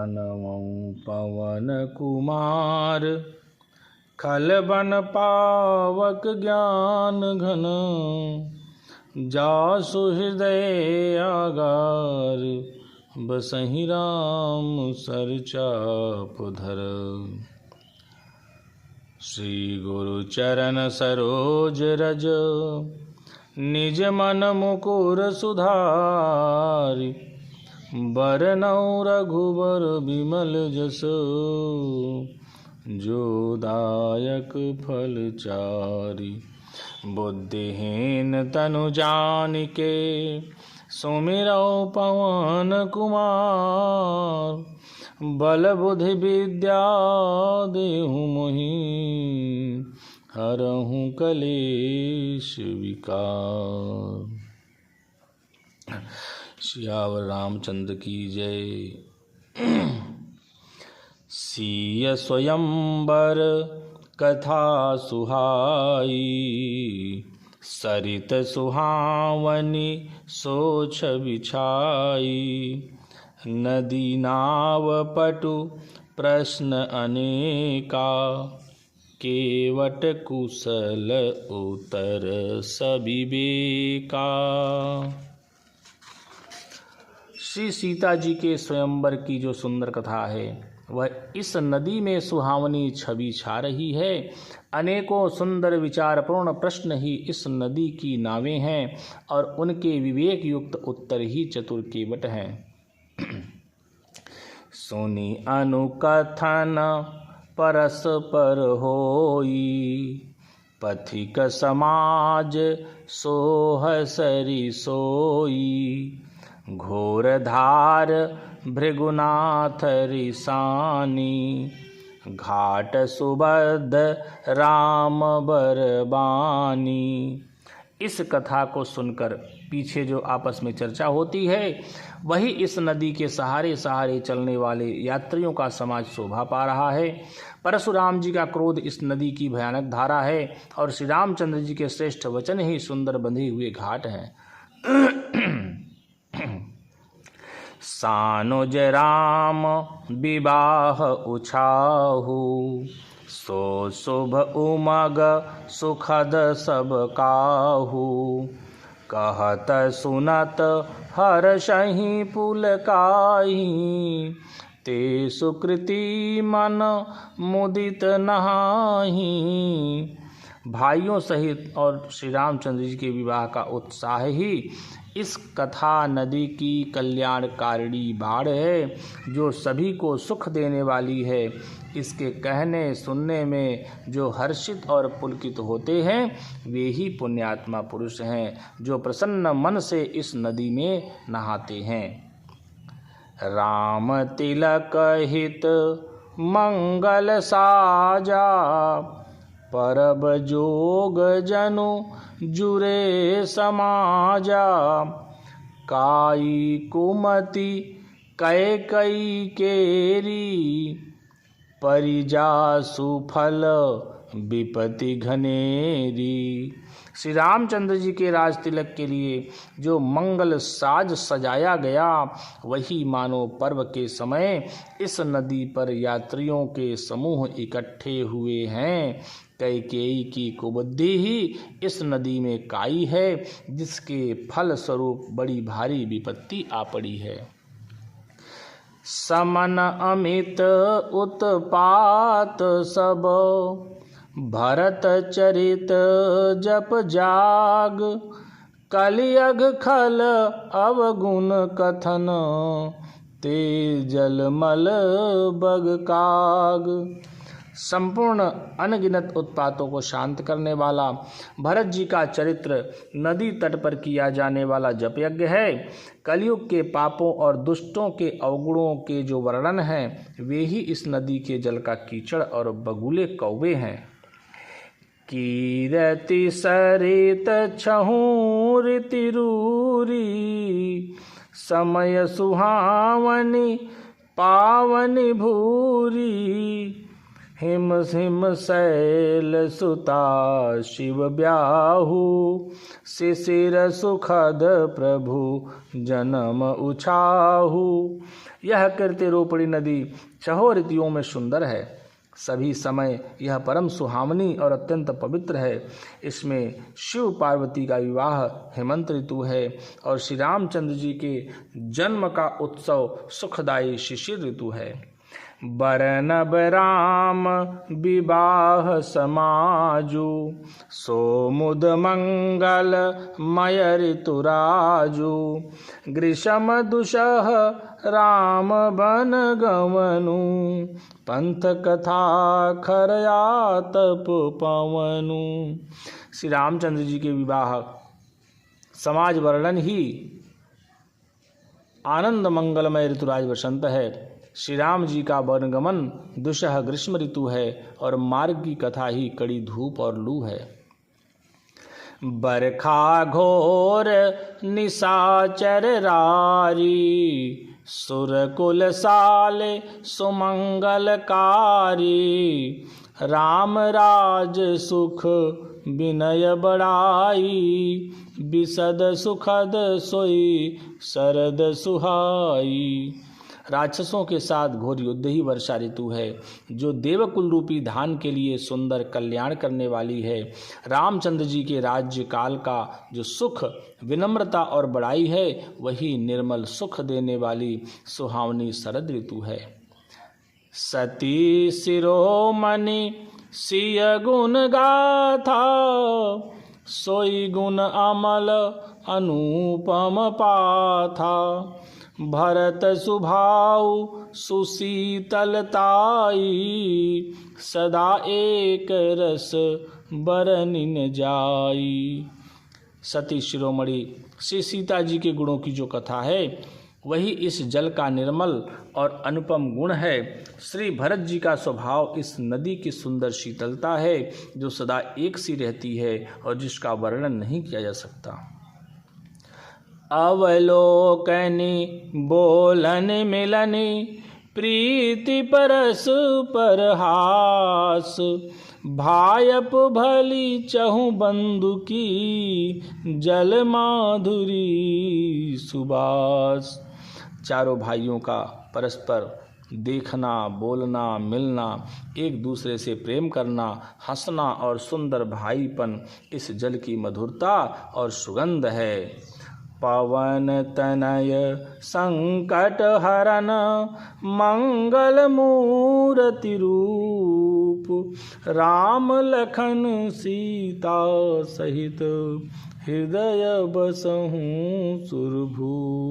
दानवं पवन कुमार, खल बन पावक ज्ञान घन, जासु हृदय आगार, बसहि राम सर चाप धर। श्री गुरु चरण सरोज रज, निज मन मुकुर सुधारि, बरनउँ रघुबर बिमल जस, जो दायक फल चारि। बुद्धिहीन तनु जानिके, सुमिरौ पवन कुमार, बल बुद्धि विद्या देहु मोहि, हरहु कलेश विकार। सियावर रामचंद्र की जय। सिय स्वयंवर कथा सुहाई, सरित सुहावनी सोछ बिछाई, नदी नाव पटु प्रश्न अनेका, केवट कुशल उत्तर सविवेका। श्री सीता जी के स्वयंवर की जो सुंदर कथा है वह इस नदी में सुहावनी छवि छा रही है। अनेकों सुंदर विचारपूर्ण प्रश्न ही इस नदी की नावें हैं और उनके विवेक युक्त उत्तर ही चतुर केवट हैं। सुनी अनुकथन परस्पर होई, पथिक समाज सोह सरि सोई, घोर धार भृगुनाथ रिसानी, घाट सुबद्ध राम बरबानी। इस कथा को सुनकर पीछे जो आपस में चर्चा होती है वही इस नदी के सहारे सहारे चलने वाले यात्रियों का समाज शोभा पा रहा है। परशुराम जी का क्रोध इस नदी की भयानक धारा है और श्री रामचंद्र जी के श्रेष्ठ वचन ही सुंदर बंधे हुए घाट हैं। सानुज राम विवाह उछाहु, सो शुभ उमग सुखद सब काहू, कहत सुनत हर्षहि पुलकाहि, ते सुकृति मन मुदित नहाहि। भाइयों सहित और श्री रामचंद्र जी के विवाह का उत्साह ही इस कथा नदी की कल्याणकारिणी बाढ़ है जो सभी को सुख देने वाली है। इसके कहने सुनने में जो हर्षित और पुलकित होते हैं वे ही पुण्यात्मा पुरुष हैं जो प्रसन्न मन से इस नदी में नहाते हैं। राम तिलक हित मंगल साजा, परब जोग जनु जुरे समाजा, काई कुमति कैकई केरी, परिजा सुफल विपति घनेरी। श्री रामचंद्र जी के राज तिलक के लिए जो मंगल साज सजाया गया वही मानो पर्व के समय इस नदी पर यात्रियों के समूह इकट्ठे हुए हैं। कैकेयी की कुबुद्धि ही इस नदी में काई है जिसके फल स्वरूप बड़ी भारी विपत्ति आ पड़ी है। समन अमित उत्पात सब, भरत चरित जप जाग, कलियग खल अवगुण कथन, ते जलमल बग काग। संपूर्ण अनगिनत उत्पातों को शांत करने वाला भरत जी का चरित्र नदी तट पर किया जाने वाला जप यज्ञ है। कलयुग के पापों और दुष्टों के अवगुणों के जो वर्णन हैं वे ही इस नदी के जल का कीचड़ और बगुले कौवे हैं। कीरति सरित छहु ऋतिरूरी, समय सुहावनी पावनी भूरी, हिम हिम शैल सुता शिव ब्याहु, शिशिर सुखद प्रभु जन्म उछाहु। यह कीर्ति रूपणी नदी छहों ऋतुओं में सुंदर है, सभी समय यह परम सुहावनी और अत्यंत पवित्र है। इसमें शिव पार्वती का विवाह हेमंत ऋतु है और श्री रामचंद्र जी के जन्म का उत्सव सुखदायी शिशिर ऋतु है। बरनब राम विवाह समाजु, सो मुद मंगल मय ऋतुराजु। ग्रीष्म दुषह राम बन गवनु, पंथ कथा खरया तप पवनु। श्री रामचंद्र जी के विवाह समाज वर्णन ही आनंद मंगलमय ऋतुराज वसंत है। श्री राम जी का वनगमन दुषह ग्रीष्म ऋतु है और मार्ग की कथा ही कड़ी धूप और लू है। बरखा घोर निशाचर रारी, सुरकुल साले सुमंगलकारी। राम राज सुख विनय बड़ाई, विशद सुखद सोई शरद सुहाई। राक्षसों के साथ घोर युद्ध ही वर्षा ऋतु है, जो देवकुल रूपी धान के लिए सुंदर कल्याण करने वाली है। रामचंद्र जी के राज्य काल का जो सुख विनम्रता और बड़ाई है, वही निर्मल सुख देने वाली सुहावनी शरद ऋतु है। सती शिरोमणि सिय गुण गाथा, सोई गुण अमल अनुपम पाथा। भरत सुभाऊ सुशीतलताई, सदा एक रस बरनिन जाई। सती शिरोमणि श्री सीता जी के गुणों की जो कथा है, वही इस जल का निर्मल और अनुपम गुण है। श्री भरत जी का स्वभाव इस नदी की सुंदर शीतलता है, जो सदा एक सी रहती है और जिसका वर्णन नहीं किया जा सकता। अवलोकनी बोलन मिलनी, प्रीति परस परहास। भायप भली चहु बंधु की, जल माधुरी सुबास। चारों भाइयों का परस्पर देखना, बोलना, मिलना, एक दूसरे से प्रेम करना, हंसना और सुंदर भाईपन इस जल की मधुरता और सुगंध है। पवन तनय संकट हरन, मंगल मूर्ति रूप। राम लखन सीता सहित, हृदय बसहु सुरभूप।